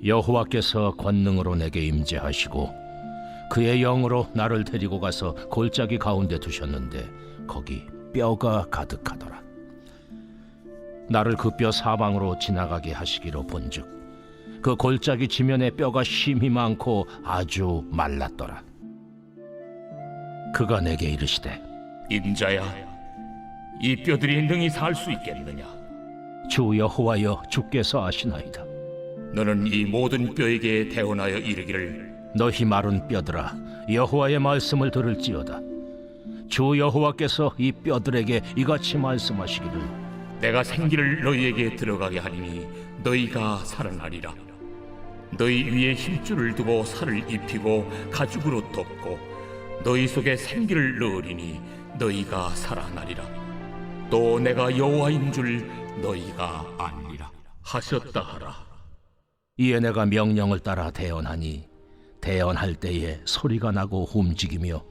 여호와께서 권능으로 내게 임재하시고 그의 영으로 나를 데리고 가서 골짜기 가운데 두셨는데 거기 뼈가 가득하더라. 나를 그 뼈 사방으로 지나가게 하시기로 본즉 그 골짜기 지면에 뼈가 심히 많고 아주 말랐더라. 그가 내게 이르시되 인자야, 이 뼈들이 능히 살 수 있겠느냐? 주 여호와여, 주께서 아시나이다. 너는 이 모든 뼈에게 대언하여 이르기를 너희 마른 뼈들아, 여호와의 말씀을 들을지어다. 주 여호와께서 이 뼈들에게 이같이 말씀하시기를 내가 생기를 너희에게 들어가게 하리니 너희가 살아나리라. 너희 위에 힘줄을 두고 살을 입히고 가죽으로 덮고 너희 속에 생기를 넣으리니 너희가 살아나리라. 또 내가 여호와인 줄 너희가 아니라 하셨다 하라. 이에 내가 명령을 따라 대언하니 대언할 때에 소리가 나고 움직이며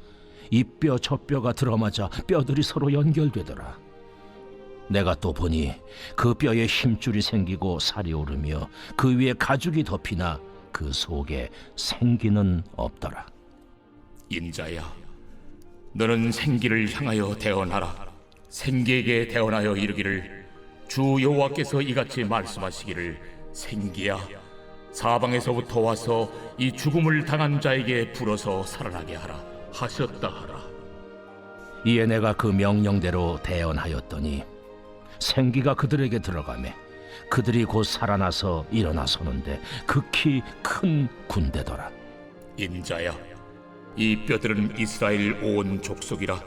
이 뼈 저 뼈가 들어맞아 뼈들이 서로 연결되더라. 내가 또 보니 그 뼈에 힘줄이 생기고 살이 오르며 그 위에 가죽이 덮이나 그 속에 생기는 없더라. 인자야, 너는 생기를 향하여 대언하라. 생기에게 대언하여 이르기를 주 여호와께서 이같이 말씀하시기를 생기야, 사방에서부터 와서 이 죽음을 당한 자에게 불어서 살아나게 하라 하셨다 하라. 이에 내가 그 명령대로 대언하였더니 생기가 그들에게 들어가매 그들이 곧 살아나서 일어나 서는데 극히 큰 군대더라. 인자야, 이 뼈들은 이스라엘 온 족속이라.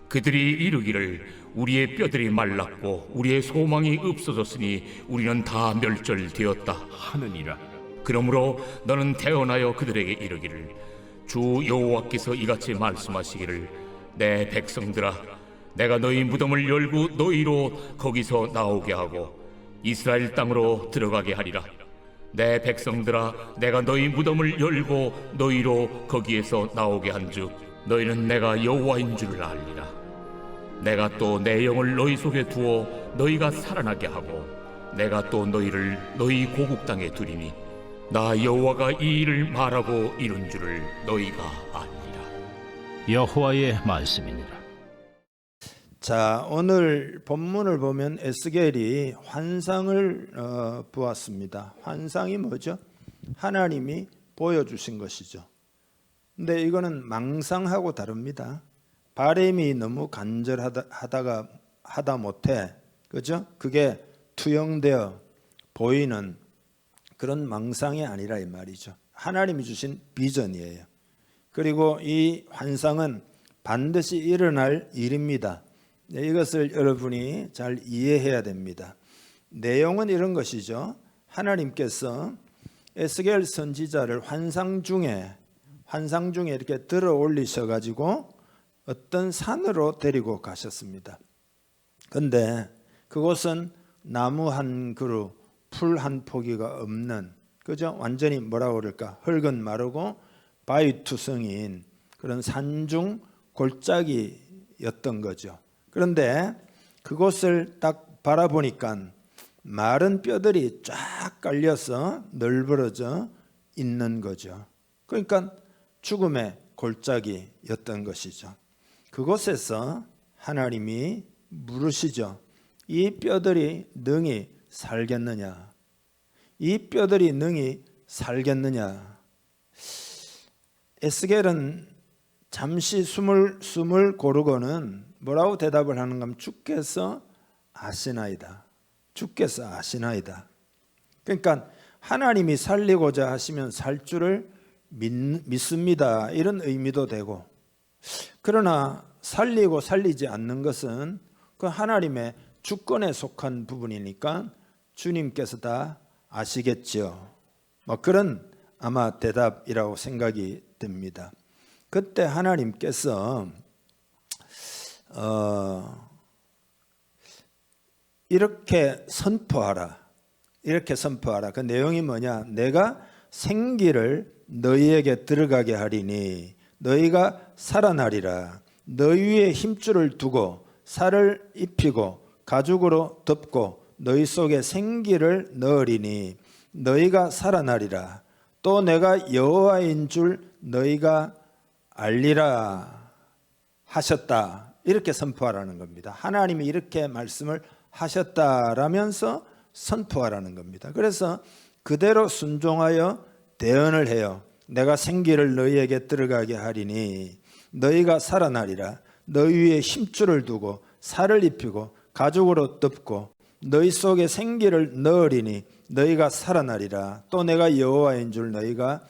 그들이 이르기를 우리의 뼈들이 말랐고 우리의 소망이 없어졌으니 우리는 다 멸절되었다 하느니라. 그러므로 너는 대언하여 그들에게 이르기를 주 여호와께서 이같이 말씀하시기를 내 백성들아, 내가 너희 무덤을 열고 너희로 거기서 나오게 하고 이스라엘 땅으로 들어가게 하리라. 내 백성들아, 내가 너희 무덤을 열고 너희로 거기에서 나오게 한즉 너희는 내가 여호와인 줄 알리라. 내가 또 내 영을 너희 속에 두어 너희가 살아나게 하고 내가 또 너희를 너희 고국 땅에 두리니 나 여호와가 이 일을 말하고 이룬 줄을 너희가 아니라. 여호와의 말씀이니라. 자, 오늘 본문을 보면 에스겔이 환상을 보았습니다. 환상이 뭐죠? 하나님이 보여주신 것이죠. 근데 이거는 망상하고 다릅니다. 바램이 너무 간절하다 못해, 그죠? 그게 투영되어 보이는 그런 망상이 아니라 이 말이죠. 하나님이 주신 비전이에요. 그리고 이 환상은 반드시 일어날 일입니다. 이것을 여러분이 잘 이해해야 됩니다. 내용은 이런 것이죠. 하나님께서 에스겔 선지자를 환상 중에 이렇게 들어 올리셔 가지고 어떤 산으로 데리고 가셨습니다. 근데 그곳은 나무 한 그루, 풀 한 포기가 없는, 그죠? 완전히 뭐라고 그럴까? 흙은 마르고 바위투성인 그런 산중 골짜기였던 거죠. 그런데 그곳을 딱 바라보니까 마른 뼈들이 쫙 깔려서 널브러져 있는 거죠. 그러니까 죽음의 골짜기였던 것이죠. 그곳에서 하나님이 물으시죠. 이 뼈들이 능히 살겠느냐? 이 뼈들이 능히 살겠느냐? 에스겔은 잠시 숨을 고르고는 뭐라고 대답을 하는가 하면 주께서 아시나이다. 주께서 아시나이다. 그러니까 하나님이 살리고자 하시면 살 줄을 믿습니다. 이런 의미도 되고, 그러나 살리고 살리지 않는 것은 그 하나님의 주권에 속한 부분이니까 주님께서 다 아시겠죠. 뭐 그런 아마 대답이라고 생각이 됩니다. 그때 하나님께서 이렇게 선포하라. 그 내용이 뭐냐? 내가 생기를 너희에게 들어가게 하리니 너희가 살아나리라. 너희 위에 힘줄을 두고 살을 입히고 가죽으로 덮고 너희 속에 생기를 넣으리니 너희가 살아나리라. 또 내가 여호와인 줄 너희가 알리라 하셨다. 이렇게 선포하라는 겁니다. 하나님이 이렇게 말씀을 하셨다라면서 선포하라는 겁니다. 그래서 그대로 순종하여 대언을 해요. 내가 생기를 너희에게 들어가게 하리니 너희가 살아나리라. 너희 위에 힘줄을 두고 살을 입히고 가죽으로 덮고 너희 속에 생기를 넣으리니 너희가 살아나리라. 또 내가 여호와인 줄 너희가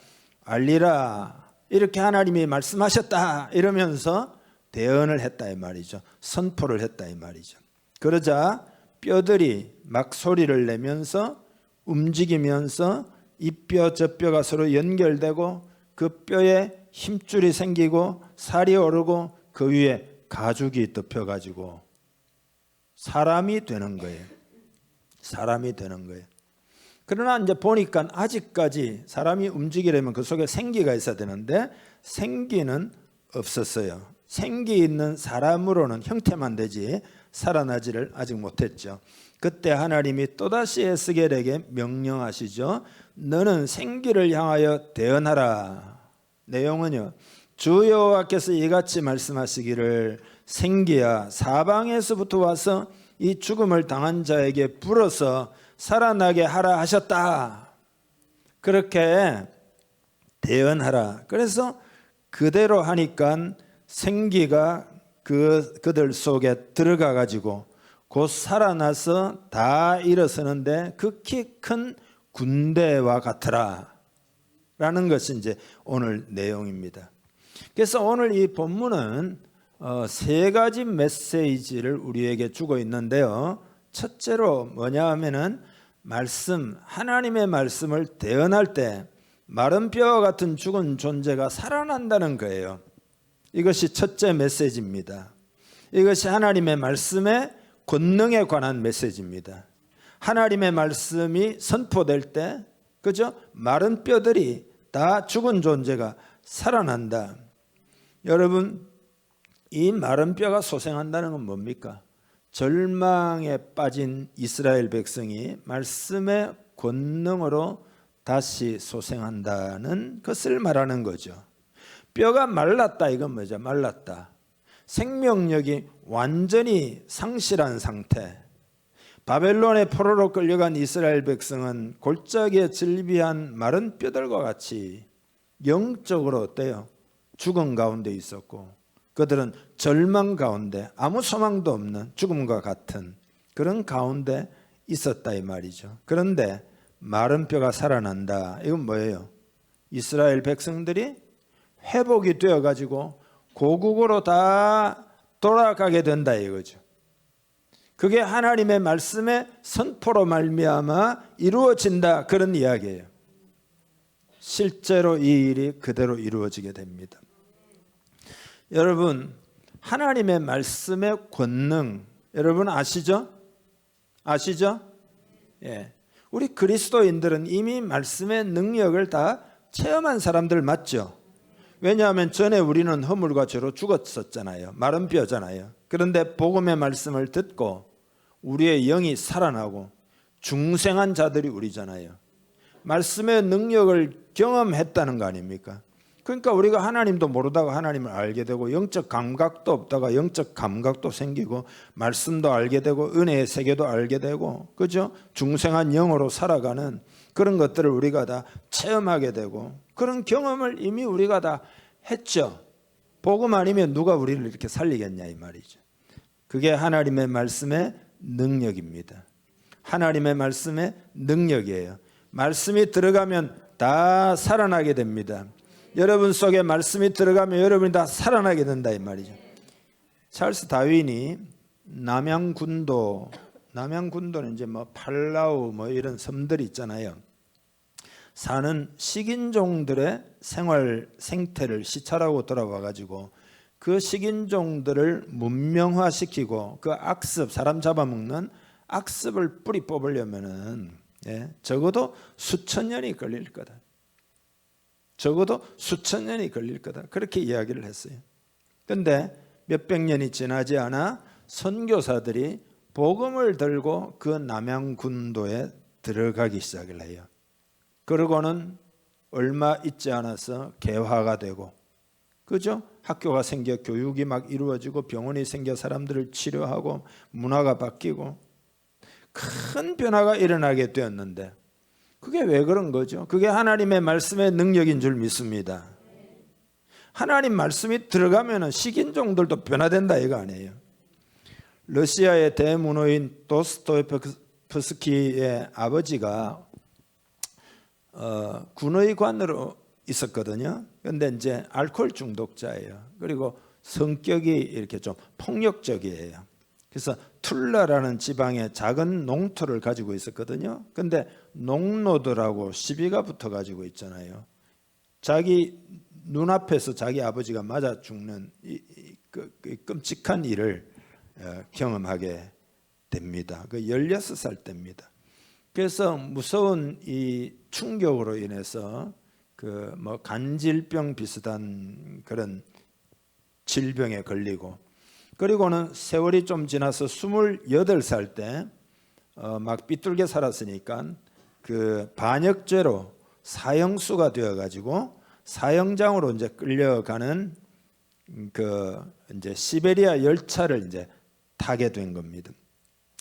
알리라. 이렇게 하나님이 말씀하셨다 이러면서 대언을 했다 이 말이죠. 선포를 했다 이 말이죠. 그러자 뼈들이 막 소리를 내면서 움직이면서 이 뼈 저 뼈가 서로 연결되고 그 뼈에 힘줄이 생기고 살이 오르고 그 위에 가죽이 덮여가지고 사람이 되는 거예요. 사람이 되는 거예요. 그러나 이제 보니까 아직까지 사람이 움직이려면 그 속에 생기가 있어야 되는데 생기는 없었어요. 생기 있는 사람으로는 형태만 되지 살아나지를 아직 못했죠. 그때 하나님이 또다시 에스겔에게 명령하시죠. 너는 생기를 향하여 대언하라. 내용은요. 주 여호와께서 이같이 말씀하시기를 생기야 사방에서부터 와서 이 죽음을 당한 자에게 불어서 살아나게 하라 하셨다. 그렇게 대언하라. 그래서 그대로 하니까 생기가 그들 속에 들어가 가지고 곧 살아나서 다 일어서는데 극히 큰 군대와 같으라 라는 것이 이제 오늘 내용입니다. 그래서 오늘 이 본문은 세 가지 메시지를 우리에게 주고 있는데요. 첫째로 뭐냐 하면은 하나님의 말씀을 대언할 때 마른 뼈와 같은 죽은 존재가 살아난다는 거예요. 이것이 첫째 메시지입니다. 이것이 하나님의 말씀의 권능에 관한 메시지입니다. 하나님의 말씀이 선포될 때 그죠? 마른 뼈들이 다 죽은 존재가 살아난다. 여러분 이 마른 뼈가 소생한다는 건 뭡니까? 절망에 빠진 이스라엘 백성이 말씀의 권능으로 다시 소생한다는 것을 말하는 거죠. 뼈가 말랐다 이건 뭐죠? 말랐다. 생명력이 완전히 상실한 상태. 바벨론의 포로로 끌려간 이스라엘 백성은 골짜기에 질비한 마른 뼈들과 같이 영적으로 어때요? 죽음 가운데 있었고 그들은 절망 가운데 아무 소망도 없는 죽음과 같은 그런 가운데 있었다 이 말이죠. 그런데 마른 뼈가 살아난다. 이건 뭐예요? 이스라엘 백성들이 회복이 되어가지고 고국으로 다 돌아가게 된다 이거죠. 그게 하나님의 말씀의 선포로 말미암아 이루어진다 그런 이야기예요. 실제로 이 일이 그대로 이루어지게 됩니다. 여러분 하나님의 말씀의 권능 여러분 아시죠? 아시죠? 예. 우리 그리스도인들은 이미 말씀의 능력을 다 체험한 사람들 맞죠? 왜냐하면 전에 우리는 허물과 죄로 죽었었잖아요. 마른 뼈잖아요. 그런데 복음의 말씀을 듣고 우리의 영이 살아나고 중생한 자들이 우리잖아요. 말씀의 능력을 경험했다는 거 아닙니까? 그러니까 우리가 하나님도 모르다가 하나님을 알게 되고 영적 감각도 없다가 영적 감각도 생기고 말씀도 알게 되고 은혜의 세계도 알게 되고 그죠? 중생한 영으로 살아가는 그런 것들을 우리가 다 체험하게 되고 그런 경험을 이미 우리가 다 했죠. 복음 아니면 누가 우리를 이렇게 살리겠냐 이 말이죠. 그게 하나님의 말씀의 능력입니다. 하나님의 말씀의 능력이에요. 말씀이 들어가면 다 살아나게 됩니다. 여러분 속에 말씀이 들어가면 여러분이 다 살아나게 된다 이 말이죠. 찰스 다윈이 남양군도는 이제 뭐 팔라우 뭐 이런 섬들이 있잖아요. 사는 식인종들의 생활 생태를 시찰하고 돌아와 가지고 그 식인종들을 문명화시키고 그 악습 사람 잡아먹는 악습을 뿌리 뽑으려면은 적어도 수천 년이 걸릴 거다. 적어도 수천 년이 걸릴 거다. 그렇게 이야기를 했어요. 그런데 몇백 년이 지나지 않아 선교사들이 복음을 들고 그 남양군도에 들어가기 시작을 해요. 그러고는 얼마 있지 않아서 개화가 되고, 그죠? 학교가 생겨 교육이 막 이루어지고 병원이 생겨 사람들을 치료하고 문화가 바뀌고 큰 변화가 일어나게 되었는데, 그게 왜 그런 거죠? 그게 하나님의 말씀의 능력인 줄 믿습니다. 하나님 말씀이 들어가면 식인종들도 변화된다 이거 아니에요. 러시아의 대문호인 도스토옙스키의 아버지가 군의관으로 있었거든요. 그런데 이제 알코올 중독자예요. 그리고 성격이 이렇게 좀 폭력적이에요. 그래서 툴라라는 지방에 작은 농토를 가지고 있었거든요. 근데 농노들하고 시비가 붙어 가지고 있잖아요. 자기 눈앞에서 자기 아버지가 맞아 죽는 그 끔찍한 일을 경험하게 됩니다. 그 16살 때입니다. 그래서 무서운 이 충격으로 인해서 그 뭐 간질병 비슷한 그런 질병에 걸리고, 그리고는 세월이 좀 지나서 28살 때 막 삐뚤게 살았으니까 그 반역죄로 사형수가 되어 가지고 사형장으로 이제 끌려가는 그 이제 시베리아 열차를 이제 타게 된 겁니다.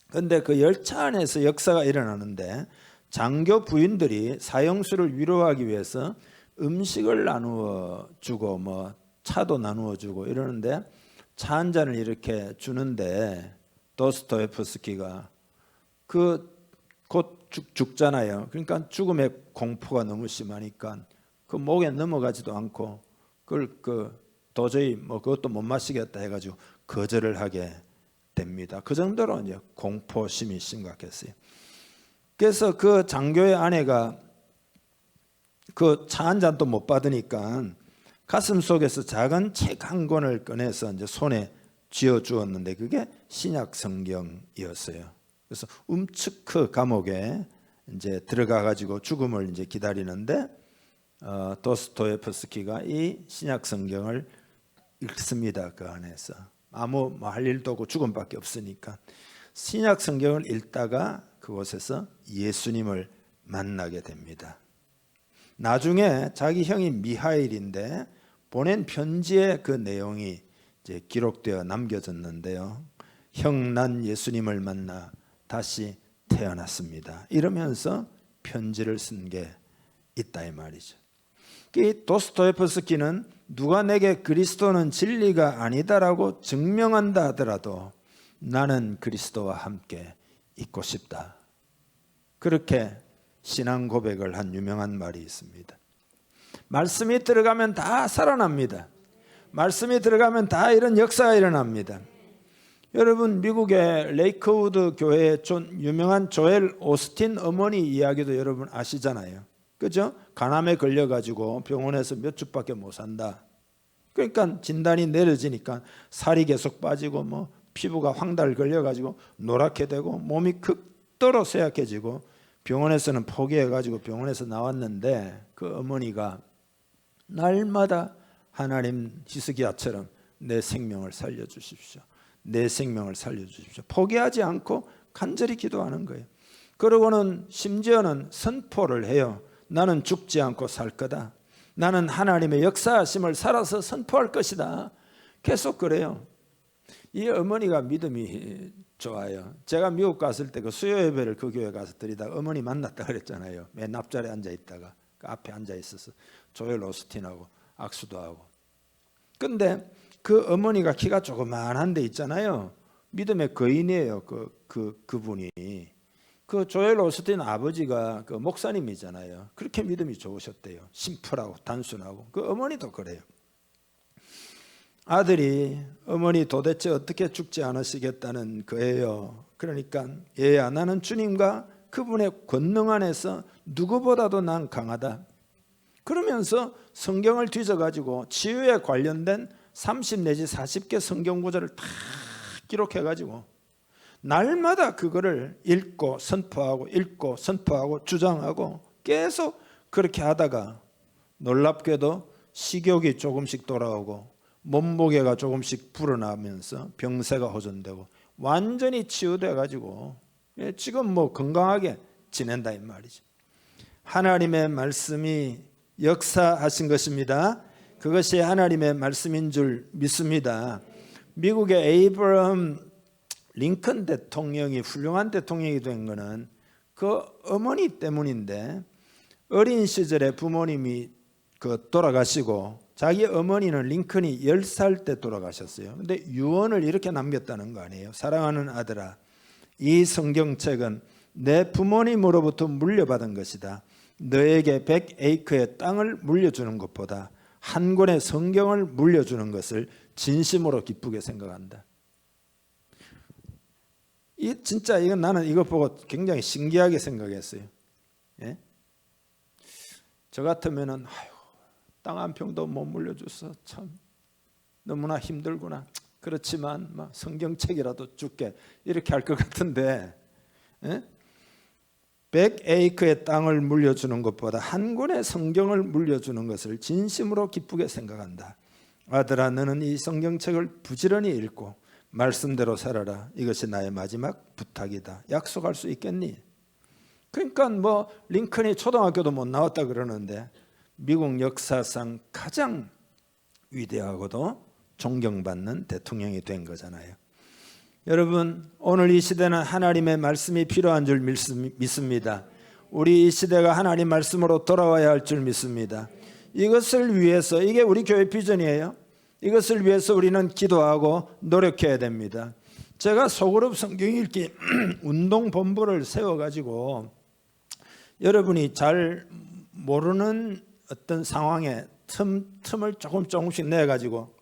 그런데 그 열차 안에서 역사가 일어나는데, 장교 부인들이 사형수를 위로하기 위해서 음식을 나누어 주고 뭐 차도 나누어 주고 이러는데, 차 한 잔을 이렇게 주는데 도스토옙스키가 곧 죽잖아요. 그러니까 죽음의 공포가 너무 심하니까 그 목에 넘어가지도 않고 그걸 도저히 뭐 그것도 못 마시겠다 해가지고 거절을 하게 됩니다. 그 정도로 이제 공포심이 심각했어요. 그래서 그 장교의 아내가 그 차 한 잔도 못 받으니까 가슴 속에서 작은 책 한 권을 꺼내서 이제 손에 쥐어 주었는데, 그게 신약 성경이었어요. 그래서 움츠크 감옥에 이제 들어가 가지고 죽음을 이제 기다리는데, 도스토옙스키가 이 신약 성경을 읽습니다. 그 안에서 아무 뭐 할 일도 없고 죽음밖에 없으니까 신약 성경을 읽다가 그곳에서 예수님을 만나게 됩니다. 나중에 자기 형이 미하일인데 보낸 편지에 그 내용이 이제 기록되어 남겨졌는데요. 형, 난 예수님을 만나 다시 태어났습니다. 이러면서 편지를 쓴 게 있다 이 말이죠. 이 도스토옙스키는 누가 내게 그리스도는 진리가 아니다라고 증명한다 하더라도 나는 그리스도와 함께 있고 싶다, 그렇게 신앙 고백을 한 유명한 말이 있습니다. 말씀이 들어가면 다 살아납니다. 말씀이 들어가면 다 이런 역사가 일어납니다. 여러분, 미국의 레이크우드 교회의 유명한 조엘 오스틴 어머니 이야기도 여러분 아시잖아요. 그죠? 간암에 걸려가지고 병원에서 몇 주밖에 못 산다. 그러니까 진단이 내려지니까 살이 계속 빠지고 뭐 피부가 황달 걸려가지고 노랗게 되고 몸이 극도로 쇠약해지고 병원에서는 포기해가지고 병원에서 나왔는데, 그 어머니가 날마다 하나님 히스기야처럼 내 생명을 살려주십시오, 내 생명을 살려주십시오, 포기하지 않고 간절히 기도하는 거예요. 그러고는 심지어는 선포를 해요. 나는 죽지 않고 살 거다, 나는 하나님의 역사하심을 살아서 선포할 것이다. 계속 그래요. 이 어머니가 믿음이 좋아요. 제가 미국 갔을 때 그 수요 예배를 그 교회 가서 드리다가 어머니 만났다 그랬잖아요. 맨 앞자리에 앉아 있다가 그 앞에 앉아 있어서 조엘 오스틴하고 악수도 하고. 근데 그 어머니가 키가 조그만한 데 있잖아요. 믿음의 거인이에요. 그분이. 그 조엘 오스틴 아버지가 그 목사님이잖아요. 그렇게 믿음이 좋으셨대요. 심플하고 단순하고. 그 어머니도 그래요. 아들이 어머니 도대체 어떻게 죽지 않으시겠다는 거예요. 그러니까 얘야, 나는 주님과 그분의 권능 안에서 누구보다도 난 강하다. 그러면서 성경을 뒤져가지고 치유에 관련된 30 내지 40개 성경 구절을 다 기록해가지고 날마다 그거를 읽고 선포하고 주장하고 계속 그렇게 하다가 놀랍게도 식욕이 조금씩 돌아오고 몸무게가 조금씩 불어나면서 병세가 호전되고 완전히 치유돼 가지고 지금 뭐 건강하게 지낸다 이 말이죠. 하나님의 말씀이 역사하신 것입니다. 그것이 하나님의 말씀인 줄 믿습니다. 미국의 에이브러함 링컨 대통령이 훌륭한 대통령이 된 것은 그 어머니 때문인데, 어린 시절에 부모님이 돌아가시고 자기 어머니는 링컨이 10살 때 돌아가셨어요. 근데 유언을 이렇게 남겼다는 거 아니에요. 사랑하는 아들아, 이 성경책은 내 부모님으로부터 물려받은 것이다. 너에게 100에이크의 땅을 물려주는 것보다 한 권의 성경을 물려주는 것을 진심으로 기쁘게 생각한다. 진짜 이건 나는 이거 보고 굉장히 신기하게 생각했어요. 예? 저 같으면은 땅 한 평도 못 물려줘서 참 너무나 힘들구나. 그렇지만 성경책이라도 줄게 이렇게 할 것 같은데, 예? 100에이크의 땅을 물려주는 것보다 한 권의 성경을 물려주는 것을 진심으로 기쁘게 생각한다. 아들아, 너는 이 성경책을 부지런히 읽고 말씀대로 살아라. 이것이 나의 마지막 부탁이다. 약속할 수 있겠니? 그러니까 링컨이 초등학교도 못 나왔다 그러는데 미국 역사상 가장 위대하고도 존경받는 대통령이 된 거잖아요. 여러분, 오늘 이 시대는 하나님의 말씀이 필요한 줄 믿습니다. 우리 이 시대가 하나님 말씀으로 돌아와야 할 줄 믿습니다. 이것을 위해서, 이게 우리 교회 비전이에요. 이것을 위해서 우리는 기도하고 노력해야 됩니다. 제가 소그룹 성경 읽기 운동본부를 세워가지고 여러분이 잘 모르는 어떤 상황에 틈을 조금씩 내가지고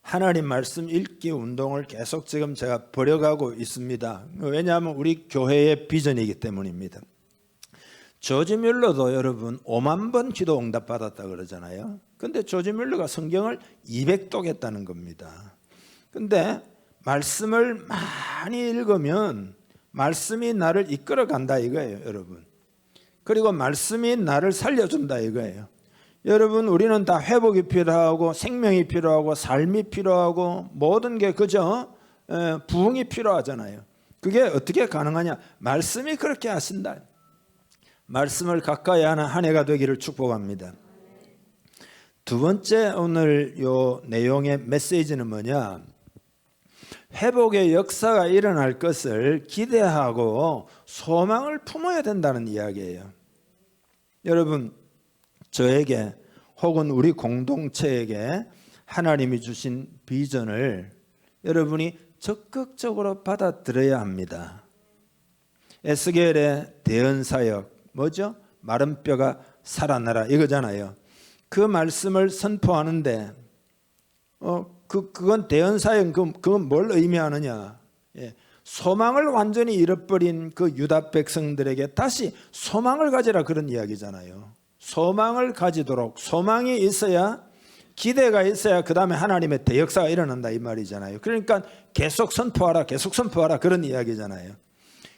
하나님 말씀 읽기 운동을 계속 지금 제가 벌여가고 있습니다. 왜냐하면 우리 교회의 비전이기 때문입니다. 조지 뮬러도 여러분 5만 번 기도 응답 받았다 그러잖아요. 근데 조지 뮬러가 성경을 200독 했다는 겁니다. 근데 말씀을 많이 읽으면 말씀이 나를 이끌어 간다 이거예요, 여러분. 그리고 말씀이 나를 살려준다 이거예요. 여러분, 우리는 다 회복이 필요하고 생명이 필요하고 삶이 필요하고 모든 게 그저 부흥이 필요하잖아요. 그게 어떻게 가능하냐? 말씀이 그렇게 하신다. 말씀을 가까이 하는 한 해가 되기를 축복합니다. 두 번째 오늘 요 내용의 메시지는 뭐냐? 회복의 역사가 일어날 것을 기대하고 소망을 품어야 된다는 이야기예요. 여러분, 저에게 혹은 우리 공동체에게 하나님이 주신 비전을 여러분이 적극적으로 받아들여야 합니다. 에스겔의 대언사역 뭐죠? 마른 뼈가 살아나라 이거잖아요. 그 말씀을 선포하는데 그건 대언사역, 그건 뭘 의미하느냐? 예. 소망을 완전히 잃어버린 그 유다 백성들에게 다시 소망을 가지라 그런 이야기잖아요. 소망을 가지도록, 소망이 있어야, 기대가 있어야 그 다음에 하나님의 대역사가 일어난다 이 말이잖아요. 그러니까 계속 선포하라, 계속 선포하라 그런 이야기잖아요.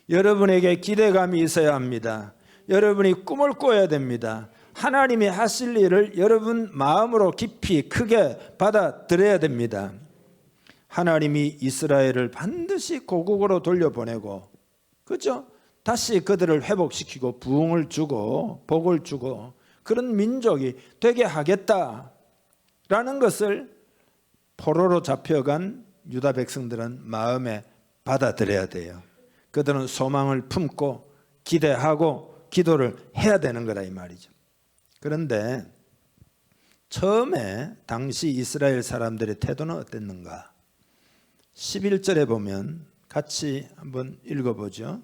여러분에게 기대감이 있어야 합니다. 여러분이 꿈을 꿔야 됩니다. 하나님이 하실 일을 여러분 마음으로 깊이 크게 받아들여야 됩니다. 하나님이 이스라엘을 반드시 고국으로 돌려보내고, 그죠? 다시 그들을 회복시키고 부흥을 주고 복을 주고 그런 민족이 되게 하겠다라는 것을 포로로 잡혀간 유다 백성들은 마음에 받아들여야 돼요. 그들은 소망을 품고 기대하고 기도를 해야 되는 거다 이 말이죠. 그런데 처음에 당시 이스라엘 사람들의 태도는 어땠는가? 11절에 보면 같이 한번 읽어보죠.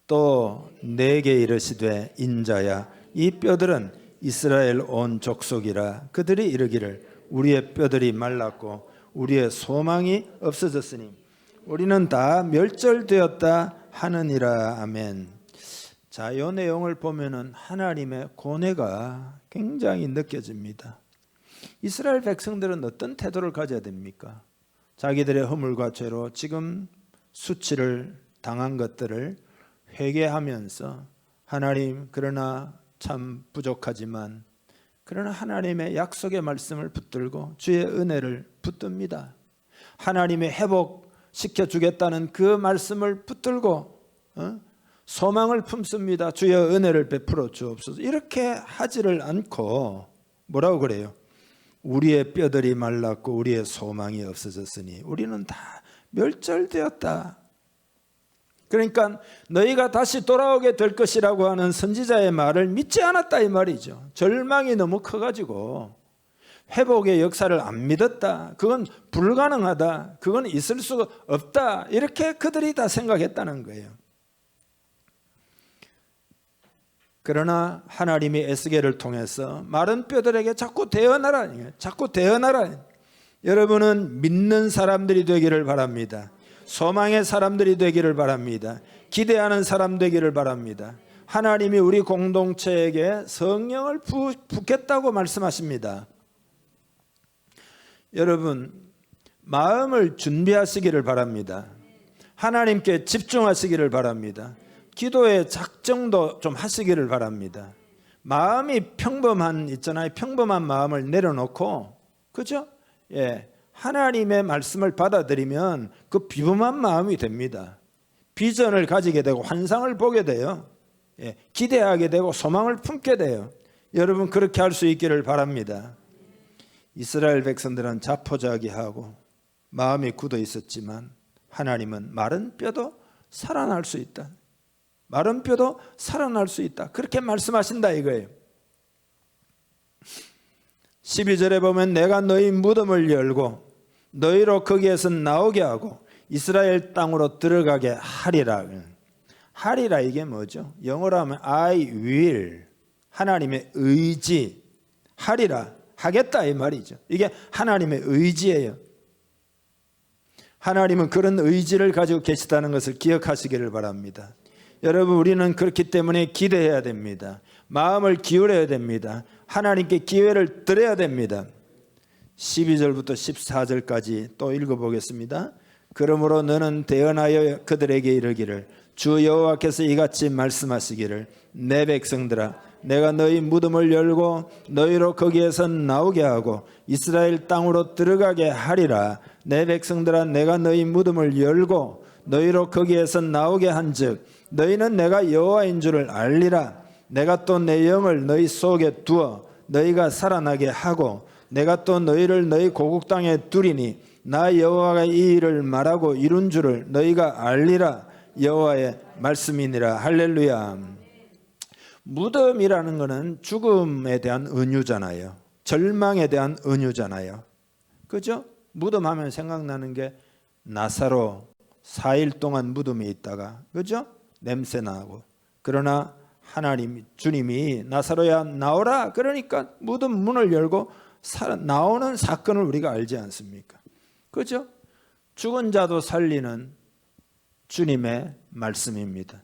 또 내게 이르시되 인자야, 이 뼈들은 이스라엘 온 족속이라. 그들이 이르기를 우리의 뼈들이 말랐고 우리의 소망이 없어졌으니 우리는 다 멸절되었다 하느니라. 아멘. 자, 이 내용을 보면은 하나님의 고뇌가 굉장히 느껴집니다. 이스라엘 백성들은 어떤 태도를 가져야 됩니까? 자기들의 허물과 죄로 지금 수치를 당한 것들을 회개하면서 하나님, 그러나 참 부족하지만 그러나 하나님의 약속의 말씀을 붙들고 주의 은혜를 붙듭니다. 하나님의 회복시켜 주겠다는 그 말씀을 붙들고 소망을 품습니다. 주여 은혜를 베풀어 주옵소서. 이렇게 하지를 않고 뭐라고 그래요? 우리의 뼈들이 말랐고 우리의 소망이 없어졌으니 우리는 다 멸절되었다. 그러니까 너희가 다시 돌아오게 될 것이라고 하는 선지자의 말을 믿지 않았다 이 말이죠. 절망이 너무 커가지고 회복의 역사를 안 믿었다. 그건 불가능하다. 그건 있을 수가 없다. 이렇게 그들이 다 생각했다는 거예요. 그러나 하나님이 에스겔을 통해서 마른 뼈들에게 자꾸 대언하라. 자꾸 대언하라. 여러분은 믿는 사람들이 되기를 바랍니다. 소망의 사람들이 되기를 바랍니다. 기대하는 사람 되기를 바랍니다. 하나님이 우리 공동체에게 성령을 붓겠다고 말씀하십니다. 여러분 마음을 준비하시기를 바랍니다. 하나님께 집중하시기를 바랍니다. 기도의 작정도 좀 하시기를 바랍니다. 마음이 있잖아요. 평범한 마음을 내려놓고, 그죠? 예, 하나님의 말씀을 받아들이면 그 비범한 마음이 됩니다. 비전을 가지게 되고 환상을 보게 돼요. 예, 기대하게 되고 소망을 품게 돼요. 여러분 그렇게 할 수 있기를 바랍니다. 이스라엘 백성들은 자포자기하고 마음이 굳어 있었지만 하나님은 마른 뼈도 살아날 수 있다. 마른 뼈도 살아날 수 있다. 그렇게 말씀하신다 이거예요. 12절에 보면 내가 너희 무덤을 열고 너희로 거기에서 나오게 하고 이스라엘 땅으로 들어가게 하리라. 하리라 이게 뭐죠? 영어로 하면 I will. 하나님의 의지. 하리라. 하겠다 이 말이죠. 이게 하나님의 의지예요. 하나님은 그런 의지를 가지고 계시다는 것을 기억하시기를 바랍니다. 여러분 우리는 그렇기 때문에 기대해야 됩니다. 마음을 기울여야 됩니다. 하나님께 기회를 드려야 됩니다. 12절부터 14절까지 또 읽어보겠습니다. 그러므로 너는 대언하여 그들에게 이르기를 주 여호와께서 이같이 말씀하시기를 내 백성들아 내가 너희 무덤을 열고 너희로 거기에서 나오게 하고 이스라엘 땅으로 들어가게 하리라. 내 백성들아 내가 너희 무덤을 열고 너희로 거기에서 나오게 한즉 너희는 내가 여호와인 줄을 알리라. 내가 또 내 영을 너희 속에 두어 너희가 살아나게 하고 내가 또 너희를 너희 고국 땅에 두리니 나 여호와가 이 일을 말하고 이룬 줄을 너희가 알리라. 여호와의 말씀이니라. 할렐루야. 무덤이라는 것은 죽음에 대한 은유잖아요. 절망에 대한 은유잖아요. 그죠? 무덤 하면 생각나는 게 나사로 4일 동안 무덤에 있다가 그죠? 냄새 나고 그러나 하나님 주님이 나사로야 나오라 그러니까 무덤 문을 열고 나오는 사건을 우리가 알지 않습니까? 그죠? 죽은 자도 살리는 주님의 말씀입니다.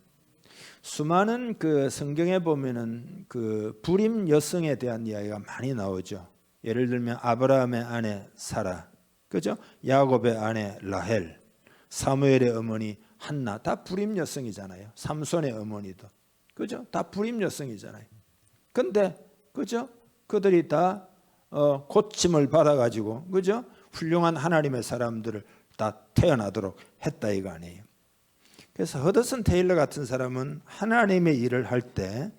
수많은 그 성경에 보면은 그 불임 여성에 대한 이야기가 많이 나오죠. 예를 들면 아브라함의 아내 사라, 그죠? 야곱의 아내 라헬, 사무엘의 어머니 한나, 다 불임 여성이잖아요. 삼손의 어머니도, 그죠? 다 불임 여성이잖아요. 근데 그죠? 그들이 다 고침을 받아가지고, 그죠? 훌륭한 하나님의 사람들을 다 태어나도록 했다 이거 아니에요. 그래서 허드슨 테일러 같은 사람은 하나님의 일을 할 때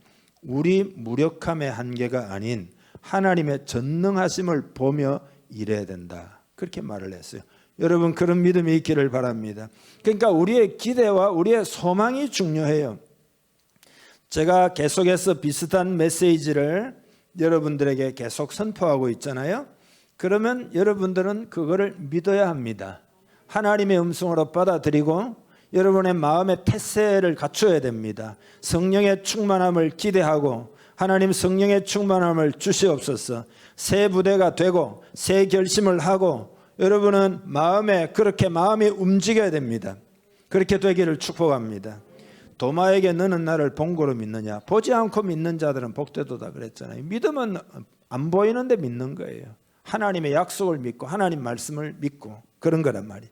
우리 무력함의 한계가 아닌 하나님의 전능하심을 보며 일해야 된다. 그렇게 말을 했어요. 여러분 그런 믿음이 있기를 바랍니다. 그러니까 우리의 기대와 우리의 소망이 중요해요. 제가 계속해서 비슷한 메시지를 여러분들에게 계속 선포하고 있잖아요. 그러면 여러분들은 그거를 믿어야 합니다. 하나님의 음성으로 받아들이고 여러분의 마음의 태세를 갖춰야 됩니다. 성령의 충만함을 기대하고 하나님 성령의 충만함을 주시옵소서. 새 부대가 되고 새 결심을 하고 여러분은 그렇게 마음이 움직여야 됩니다. 그렇게 되기를 축복합니다. 도마에게 너는 나를 본고로 믿느냐? 보지 않고 믿는 자들은 복되도다 그랬잖아요. 믿음은 안 보이는데 믿는 거예요. 하나님의 약속을 믿고 하나님 말씀을 믿고 그런 거란 말이에요.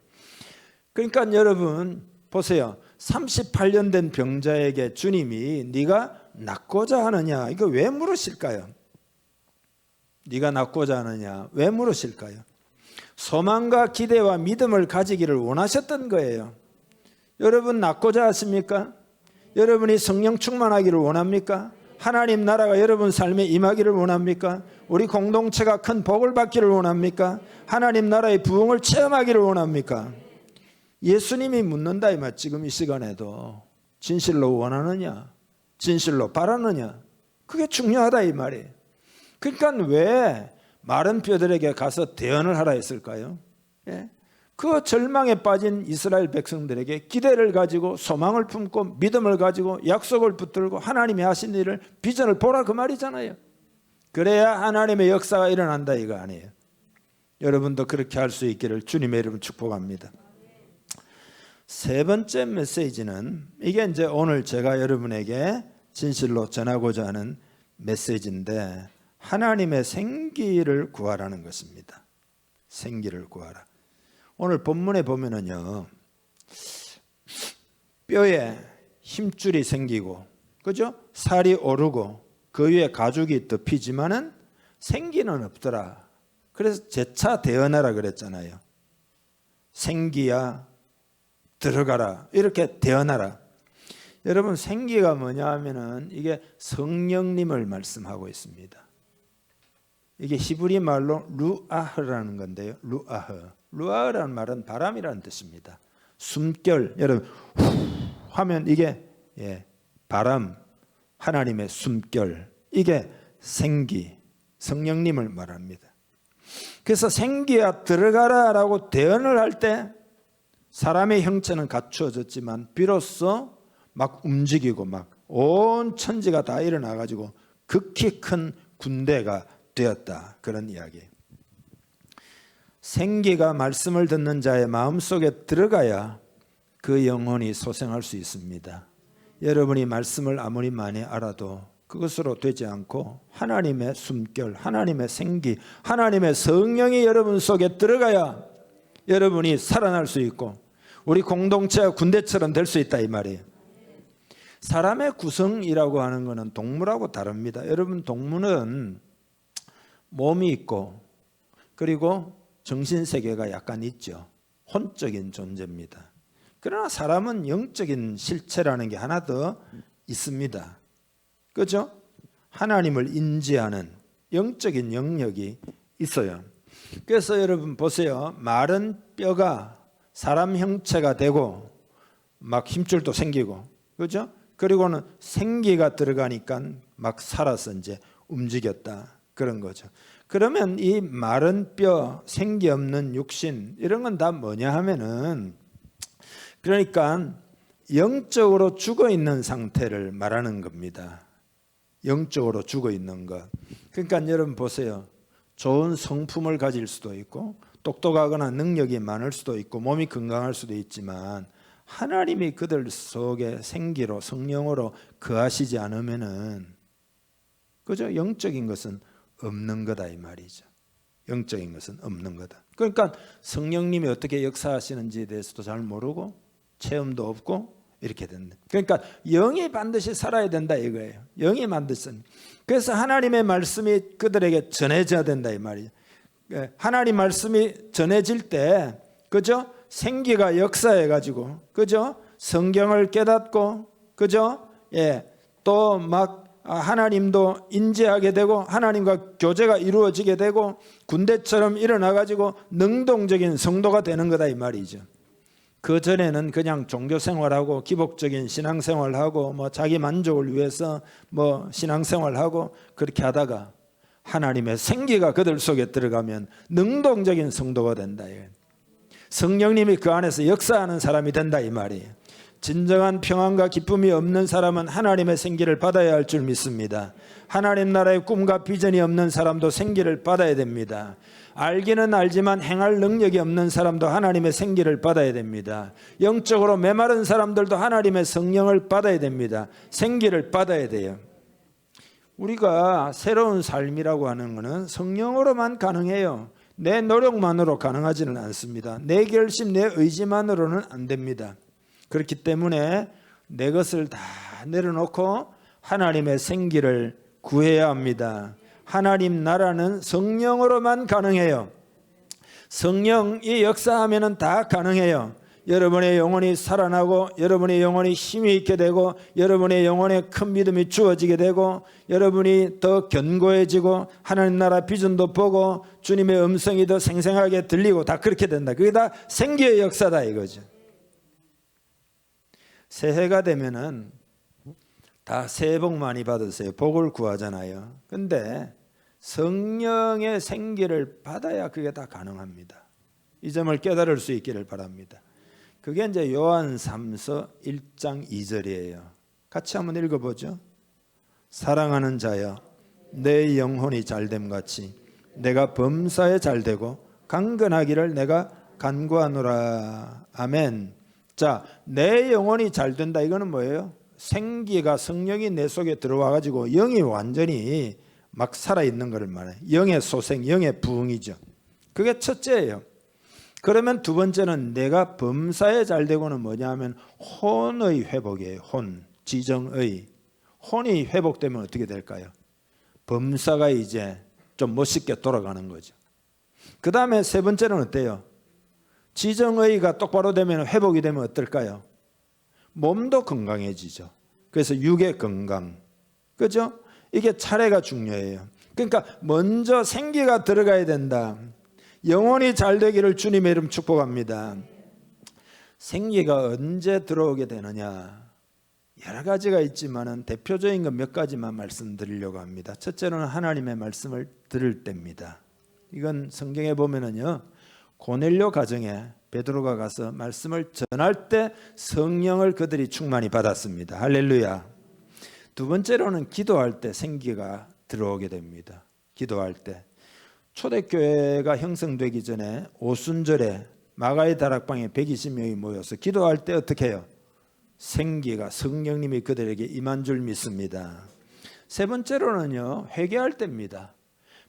그러니까 여러분 보세요. 38년 된 병자에게 주님이 네가 낫고자 하느냐? 이거 왜 물으실까요? 네가 낫고자 하느냐? 왜 물으실까요? 소망과 기대와 믿음을 가지기를 원하셨던 거예요. 여러분 낫고자 하십니까? 여러분이 성령 충만하기를 원합니까? 하나님 나라가 여러분 삶에 임하기를 원합니까? 우리 공동체가 큰 복을 받기를 원합니까? 하나님 나라의 부흥을 체험하기를 원합니까? 예수님이 묻는다 이 말. 지금 이 시간에도 진실로 원하느냐? 진실로 바라느냐? 그게 중요하다 이 말이에요. 그러니까 왜 마른 뼈들에게 가서 대언을 하라 했을까요? 예? 그 절망에 빠진 이스라엘 백성들에게 기대를 가지고 소망을 품고 믿음을 가지고 약속을 붙들고 하나님이 하신 일을 비전을 보라 그 말이잖아요. 그래야 하나님의 역사가 일어난다 이거 아니에요. 여러분도 그렇게 할 수 있기를 주님의 이름으로 축복합니다. 세 번째 메시지는 이게 이제 오늘 제가 여러분에게 진실로 전하고자 하는 메시지인데 하나님의 생기를 구하라는 것입니다. 생기를 구하라. 오늘 본문에 보면은요, 뼈에 힘줄이 생기고, 그죠? 살이 오르고, 그 위에 가죽이 덮이지만은 생기는 없더라. 그래서 재차 대언하라 그랬잖아요. 생기야, 들어가라. 이렇게 대언하라. 여러분, 생기가 뭐냐 하면은 이게 성령님을 말씀하고 있습니다. 이게 히브리 말로 루아흐라는 건데요. 루아흐라는 말은 바람이라는 뜻입니다. 숨결, 여러분 후 하면 이게 바람, 하나님의 숨결, 이게 생기, 성령님을 말합니다. 그래서 생기야 들어가라라고 대언을 할 때 사람의 형체는 갖추어졌지만 비로소 막 움직이고 막 온 천지가 다 일어나 가지고 극히 큰 군대가 되었다. 그런 이야기. 생기가 말씀을 듣는 자의 마음속에 들어가야 그 영혼이 소생할 수 있습니다. 여러분이 말씀을 아무리 많이 알아도 그것으로 되지 않고 하나님의 숨결, 하나님의 생기, 하나님의 성령이 여러분 속에 들어가야 여러분이 살아날 수 있고 우리 공동체가 군대처럼 될 수 있다 이 말이에요. 사람의 구성이라고 하는 것은 동물하고 다릅니다. 여러분 동물은 몸이 있고 그리고 정신세계가 약간 있죠. 혼적인 존재입니다. 그러나 사람은 영적인 실체라는 게 하나 더 있습니다. 그렇죠? 하나님을 인지하는 영적인 영역이 있어요. 그래서 여러분 보세요. 마른 뼈가 사람 형체가 되고 막 힘줄도 생기고 그렇죠? 그리고는 생기가 들어가니까 막 살아서 이제 움직였다. 그런 거죠. 그러면 이 마른 뼈, 생기 없는 육신 이런 건 다 뭐냐 하면은 그러니까 영적으로 죽어 있는 상태를 말하는 겁니다. 영적으로 죽어 있는 것. 그러니까 여러분 보세요. 좋은 성품을 가질 수도 있고 똑똑하거나 능력이 많을 수도 있고 몸이 건강할 수도 있지만 하나님이 그들 속에 생기로 성령으로 거하시지 않으면은 그죠? 영적인 것은 없는 거다 이 말이죠. 영적인 것은 없는 거다. 그러니까 성령님이 어떻게 역사하시는지에 대해서도 잘 모르고 체험도 없고 이렇게 된다. 그러니까 영이 반드시 살아야 된다 이거예요. 영이 반드시. 그래서 하나님의 말씀이 그들에게 전해져야 된다 이 말이에요. 하나님 말씀이 전해질 때 그죠? 생기가 역사해 가지고 그죠? 성경을 깨닫고 그죠? 또 막 하나님도 인지하게 되고 하나님과 교제가 이루어지게 되고 군대처럼 일어나 가지고 능동적인 성도가 되는 거다 이 말이죠. 그 전에는 그냥 종교 생활하고 기복적인 신앙 생활하고 뭐 자기 만족을 위해서 뭐 신앙 생활하고 그렇게 하다가 하나님의 생기가 그들 속에 들어가면 능동적인 성도가 된다. 성령님이 그 안에서 역사하는 사람이 된다 이 말이에요. 진정한 평안과 기쁨이 없는 사람은 하나님의 생기를 받아야 할 줄 믿습니다. 하나님 나라의 꿈과 비전이 없는 사람도 생기를 받아야 됩니다. 알기는 알지만 행할 능력이 없는 사람도 하나님의 생기를 받아야 됩니다. 영적으로 메마른 사람들도 하나님의 성령을 받아야 됩니다. 생기를 받아야 돼요. 우리가 새로운 삶이라고 하는 것은 성령으로만 가능해요. 내 노력만으로 가능하지는 않습니다. 내 결심, 내 의지만으로는 안 됩니다. 그렇기 때문에 내 것을 다 내려놓고 하나님의 생기를 구해야 합니다. 하나님 나라는 성령으로만 가능해요. 성령이 역사하면 다 가능해요. 여러분의 영혼이 살아나고 여러분의 영혼이 힘이 있게 되고 여러분의 영혼에 큰 믿음이 주어지게 되고 여러분이 더 견고해지고 하나님 나라 비전도 보고 주님의 음성이 더 생생하게 들리고 다 그렇게 된다. 그게 다 생기의 역사다 이거죠. 새해가 되면은 다 새해 복 많이 받으세요. 복을 구하잖아요. 근데 성령의 생기를 받아야 그게 다 가능합니다. 이 점을 깨달을 수 있기를 바랍니다. 그게 이제 요한 3서 1장 2절이에요. 같이 한번 읽어보죠. 사랑하는 자여 내 영혼이 잘됨 같이 내가 범사에 잘되고 강건하기를 내가 간구하노라. 아멘. 자, 내 영혼이 잘된다. 이거는 뭐예요? 생기가 성령이 내 속에 들어와 가지고 영이 완전히 막 살아있는 것을 말해요. 영의 소생, 영의 부흥이죠. 그게 첫째예요. 그러면 두 번째는 내가 범사에 잘되고는 뭐냐 하면 혼의 회복이에요. 혼, 지정의. 혼이 회복되면 어떻게 될까요? 범사가 이제 좀 멋있게 돌아가는 거죠. 그 다음에 세 번째는 어때요? 지정의가 똑바로 되면 회복이 되면 어떨까요? 몸도 건강해지죠. 그래서 육의 건강. 그죠? 이게 차례가 중요해요. 그러니까 먼저 생기가 들어가야 된다. 영혼이 잘 되기를 주님의 이름 축복합니다. 생기가 언제 들어오게 되느냐? 여러 가지가 있지만은 대표적인 것 몇 가지만 말씀드리려고 합니다. 첫째로는 하나님의 말씀을 들을 때입니다. 이건 성경에 보면은요. 고넬료 가정에 베드로가 가서 말씀을 전할 때 성령을 그들이 충만히 받았습니다. 할렐루야. 두 번째로는 기도할 때 생기가 들어오게 됩니다. 기도할 때. 초대교회가 형성되기 전에 오순절에 마가의 다락방에 120명이 모여서 기도할 때 어떻게 해요? 생기가 성령님이 그들에게 임한 줄 믿습니다. 세 번째로는요. 회개할 때입니다.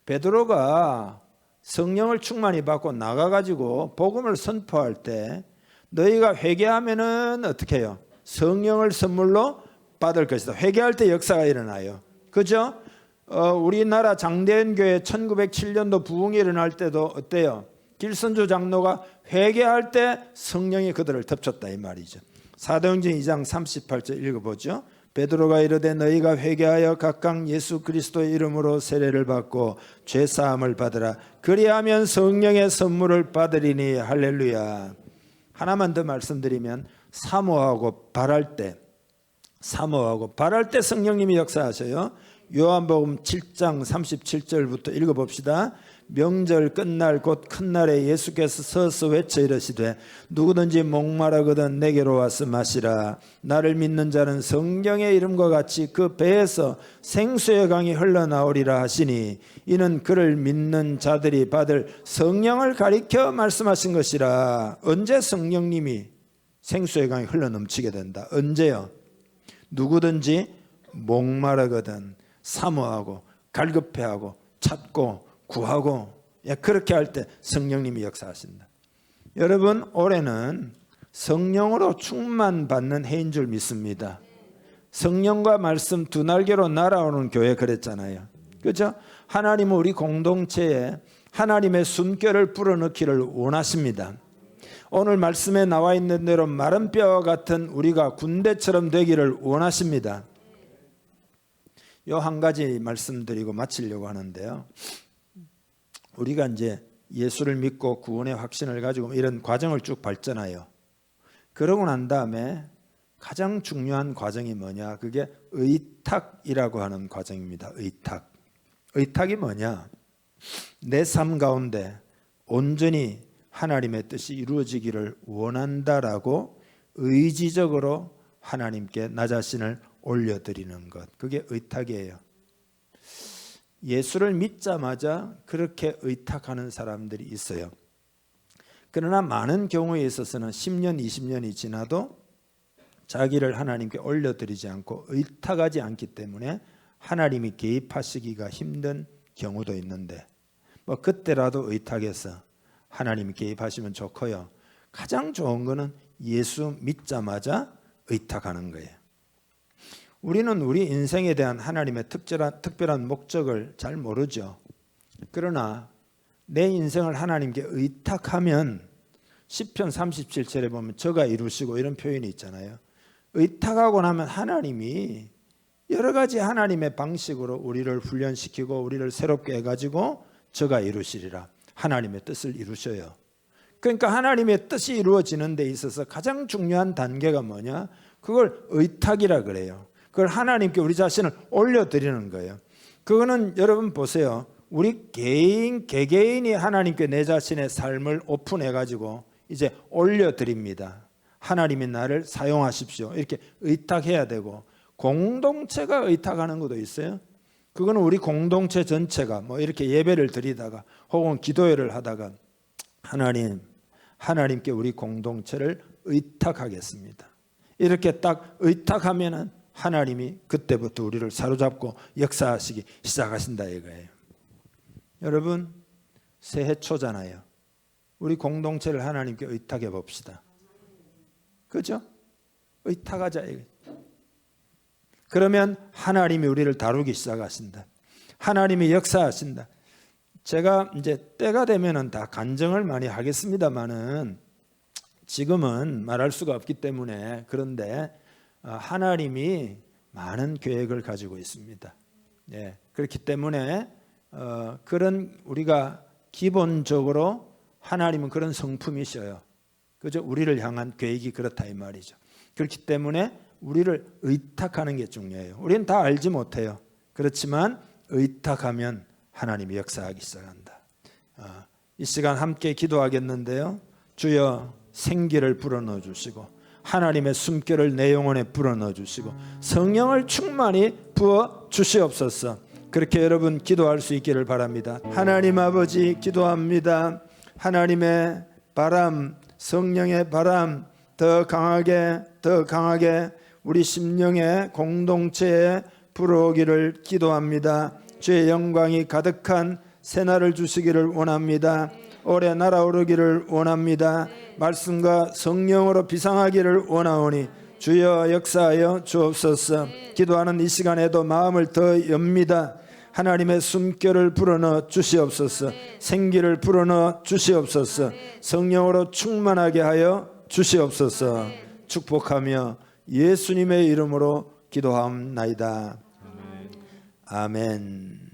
베드로가 성령을 충만히 받고 나가가지고 복음을 선포할 때 너희가 회개하면은 어떻게 해요? 성령을 선물로 받을 것이다. 회개할 때 역사가 일어나요. 그죠? 우리나라 장대현 교회 1907년도 부흥이 일어날 때도 어때요? 길선주 장로가 회개할 때 성령이 그들을 덮쳤다 이 말이죠. 사도행전 2장 38절 읽어보죠. 베드로가 이르되 너희가 회개하여 각각 예수 그리스도의 이름으로 세례를 받고 죄사함을 받으라. 그리하면 성령의 선물을 받으리니. 할렐루야. 하나만 더 말씀드리면 사모하고 바랄 때 성령님이 역사하셔요. 요한복음 7장 37절부터 읽어봅시다. 명절 끝날 곧 큰 날에 예수께서 서서 외쳐 이르시되 누구든지 목마르거든 내게로 와서 마시라. 나를 믿는 자는 성령의 이름과 같이 그 배에서 생수의 강이 흘러나오리라 하시니 이는 그를 믿는 자들이 받을 성령을 가리켜 말씀하신 것이라. 언제 성령님이 생수의 강이 흘러넘치게 된다? 언제요? 누구든지 목마르거든 사모하고 갈급해하고 찾고 구하고 그렇게 할 때 성령님이 역사하신다. 여러분 올해는 성령으로 충만받는 해인 줄 믿습니다. 성령과 말씀 두 날개로 날아오는 교회 그랬잖아요. 그렇죠? 하나님은 우리 공동체에 하나님의 숨결을 불어넣기를 원하십니다. 오늘 말씀에 나와 있는 대로 마른 뼈와 같은 우리가 군대처럼 되기를 원하십니다. 요 한 가지 말씀드리고 마치려고 하는데요. 우리가 이제 예수를 믿고 구원의 확신을 가지고 이런 과정을 쭉 밟잖아요. 그러고 난 다음에 가장 중요한 과정이 뭐냐? 그게 의탁이라고 하는 과정입니다. 의탁. 의탁이 뭐냐? 내 삶 가운데 온전히 하나님의 뜻이 이루어지기를 원한다라고 의지적으로 하나님께 나 자신을 올려드리는 것. 그게 의탁이에요. 예수를 믿자마자 그렇게 의탁하는 사람들이 있어요. 그러나 많은 경우에 있어서는 10년, 20년이 지나도 자기를 하나님께 올려드리지 않고 의탁하지 않기 때문에 하나님이 개입하시기가 힘든 경우도 있는데 뭐 그때라도 의탁해서 하나님이 개입하시면 좋고요. 가장 좋은 거는 예수 믿자마자 의탁하는 거예요. 우리는 우리 인생에 대한 하나님의 특별한 목적을 잘 모르죠. 그러나 내 인생을 하나님께 의탁하면 시편 37절에 보면 저가 이루시고 이런 표현이 있잖아요. 의탁하고 나면 하나님이 여러 가지 하나님의 방식으로 우리를 훈련시키고 우리를 새롭게 해가지고 저가 이루시리라. 하나님의 뜻을 이루셔요. 그러니까 하나님의 뜻이 이루어지는 데 있어서 가장 중요한 단계가 뭐냐? 그걸 의탁이라 그래요. 그걸 하나님께 우리 자신을 올려드리는 거예요. 그거는 여러분 보세요. 우리 개개인이 하나님께 내 자신의 삶을 오픈해가지고 이제 올려드립니다. 하나님이 나를 사용하십시오. 이렇게 의탁해야 되고, 공동체가 의탁하는 것도 있어요. 그거는 우리 공동체 전체가 뭐 이렇게 예배를 드리다가 혹은 기도회를 하다가 하나님께 우리 공동체를 의탁하겠습니다. 이렇게 딱 의탁하면은 하나님이 그때부터 우리를 사로잡고 역사하시기 시작하신다 이거예요. 여러분, 새해 초잖아요. 우리 공동체를 하나님께 의탁해 봅시다. 그죠? 의탁하자 이거예요. 그러면 하나님이 우리를 다루기 시작하신다. 하나님이 역사하신다. 제가 이제 때가 되면은 다 간증을 많이 하겠습니다만은 지금은 말할 수가 없기 때문에, 그런데 하나님이 많은 계획을 가지고 있습니다. 예, 그렇기 때문에 그런 우리가 기본적으로 하나님은 그런 성품이셔요. 그죠? 우리를 향한 계획이 그렇다 이 말이죠. 그렇기 때문에 우리를 의탁하는 게 중요해요. 우리는 다 알지 못해요. 그렇지만 의탁하면 하나님이 역사하기 시작한다. 이 시간 함께 기도하겠는데요. 주여 생기를 불어넣어 주시고 하나님의 숨결을 내 영혼에 불어넣어 주시고 성령을 충만히 부어 주시옵소서. 그렇게 여러분 기도할 수 있기를 바랍니다. 하나님 아버지 기도합니다. 하나님의 바람, 성령의 바람 더 강하게 우리 심령의 공동체에 불어오기를 기도합니다. 주의 영광이 가득한 새날을 주시기를 원합니다. 올해 날아오르기를 원합니다. 말씀과 성령으로 비상하기를 원하오니 주여 역사하여 주옵소서. 기도하는 이 시간에도 마음을 더 엽니다. 하나님의 숨결을 불어넣어 주시옵소서. 생기를 불어넣어 주시옵소서. 성령으로 충만하게 하여 주시옵소서. 축복하며 예수님의 이름으로 기도하옵나이다. 아멘.